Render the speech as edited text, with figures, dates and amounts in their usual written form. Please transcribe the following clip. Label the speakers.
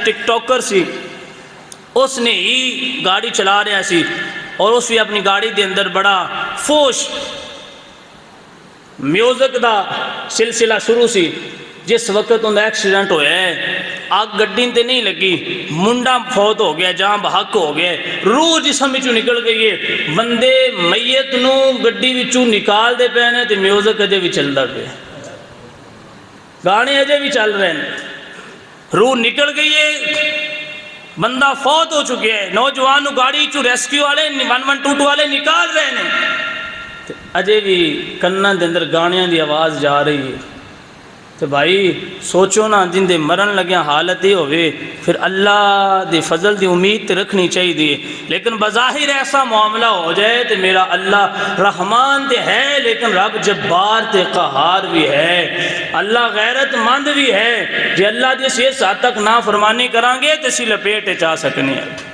Speaker 1: ٹک talker سی، اس نے ہی گاڑی چلا رہا سی اور اس بھی اپنی گاڑی دے اندر بڑا فوش میوزک دا سلسلہ شروع سی۔ جس وقت ان ایکسیڈنٹ ہویا ہے، آگ گڈی تے نہیں لگی، منڈا فوت ہو گیا، جان بحق ہو گیا، روح جسم وچوں نکل گئی ہے، بندے میت نو گڈی وچوں نکال دے پے نے تے میوزک اجے بھی چلدا پیا، گانے اجے بھی چل رہے ہیں، روح نکل گئی ہے، بندہ فوت ہو چکے ہے، نوجوان نو گاڑی چوں ریسکیو والے 112 والے نکال رہے ہیں، اجے بھی کناں دے اندر گانیاں دی آواز جا رہی ہے۔ تو بھائی سوچو نا، جن دے مرن لگیا حالت ہی ہوئے، پھر اللہ دے فضل دی امید تے رکھنی چاہیے، لیکن بظاہر ایسا معاملہ ہو جائے تو میرا اللہ رحمان تے ہے، لیکن رب جبار تے قہار بھی ہے، اللہ غیرت مند بھی ہے، جے اللہ دی اس حد تک نافرمانی کرانگے تو اسی لپیٹ چاہ سکنے ہیں۔